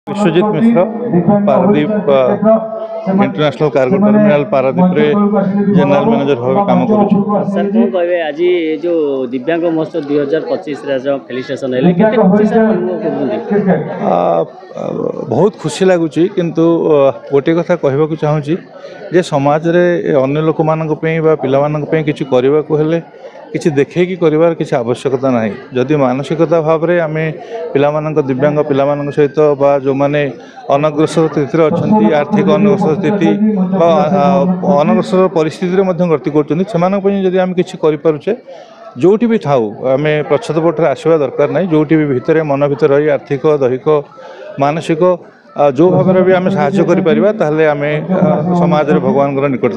Vishwajeet Mishra Paradip international cargo terminal Paradip रे general manager भाव काम करूँ। सर कौन कहे आज जो दिव्यांग महोत्सव 2025 फेलिस्ट्रेशन बहुत खुशी लगुच किंतु गोटे कथा कहवाक चाहूँगी जे समाज रे अन्य लोक मान पिला किसी करने को हेले किसी देखी कर किसी आवश्यकता ना जदि मानसिकता भाव में आम पिला दिव्यांग पिला सहित जो मैंने अनग्रसर स्थिति अच्छा आर्थिक अनग्रसर स्थिति अनग्रसर परिस्थिति गति कर आम किसी करें जो भी था आम पछपटे आसवा दरकार ना जो भी भितर मन भर रही आर्थिक दैहिक मानसिक जो भाव में भी आम साहय कर आम समाज भगवान निकट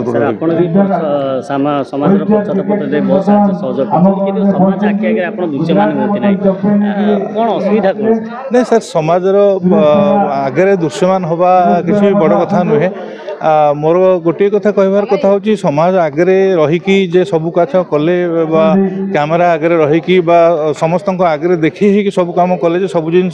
नहीं सर समाज आगे दृश्यमान हवा किसी बड़ कथा नुहे मोर गोटे कथा कहबार कथा हूँ समाज आगे रहीकि जे सब कथा कले कैमेरा आगे रहीकि समस्त आगे देखी सब काम कले सब जिन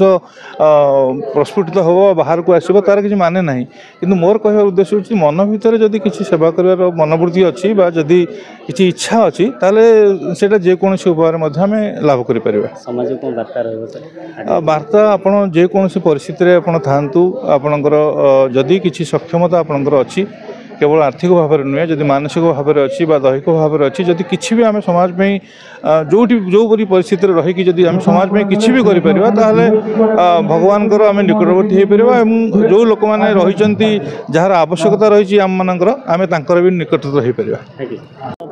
प्रस्फुटित हम बाहर को आसो तार किसी माने ना कि मोर कह उद्देश्य हूँ मन भर जदि किसी सेवा कर मनोवृत्ति अच्छी जदि किसी इच्छा अच्छी ताले जेकोसी उपाय आम लाभ कर वार्ता आपड़ जेकोसी परिस्थिति आप आपणकर जदि किसी सक्षमता आपणकर अच्छी केवल आर्थिक भाव में नुहे जदि मानसिक भाव में अच्छी दैहिक भाव में अच्छी जदि किसी भी आम समाज में जो बड़ी परिस्थिति रहीकि जदि आम समाज में किसी भी करें भगवान आम निकटवर्ती हो पार जो लोक मैंने रही जार आवश्यकता रही आम मानकर आम भी निकट रही पार।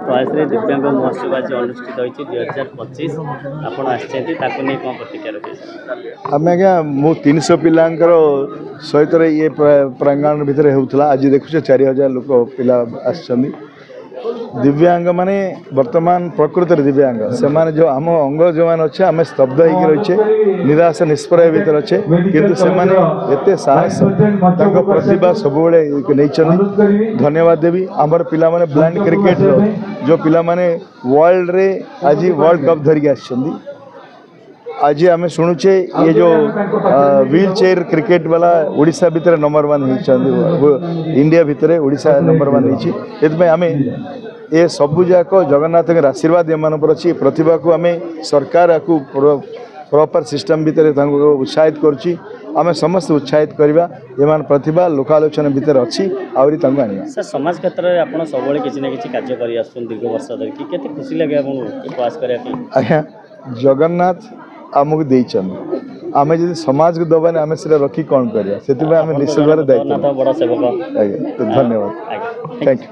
प्रयास दिव्यांग महोत्सव आज अनुष्ठित होती 2025 आपण कौन प्रतिक्रिया रखे आम आज्ञा मु 300 पिलांकर सहित ये प्रांगण भितर होता आज देखुचे 4000 लोक पिला आसछन्ती दिव्यांग माने वर्तमान प्रकृत दिव्यांग से माने जो आम अंग जो मान अच्छे आम स्तब्ध होकर रहीचे निराश निष्प्रय भीतर अच्छे किंतु से माने एते साहस प्रतिभा सब नहीं धन्यवाद देवी आमर पिला माने ब्लाइंड क्रिकेट जो पिला माने वर्ल्ड रे आज वर्ल्ड कप धरिक आसछन्ती आज आम शुणुचे ये जो व्हील चेयर क्रिकेट वाला ओडिशा भितर नंबर 1 इंडिया भितर ओडिशा नंबर 1 होती आम ये सबू जाक जगन्नाथ आशीर्वाद एम अच्छी प्रतिभा को आम सरकार को प्रॉपर सिस्टम भितर उत्साहित करुच्ची आम समस्त उत्साहित करवा एम प्रतिभा लोकालोचना भितर अच्छी आहरी सर समाज क्षेत्र में आप सब किसी ना कि कार्य कर दीर्घ वर्ष धरिकी केते खुशी लगे प्रयास करने आज्ञा जगन्नाथ आमको देइछन आमे जदि समाज को दबाने आमे से रखी कौन करिया से निश्चित भाव दायित्व बड़ा सेवक धन्यवाद थैंक यू।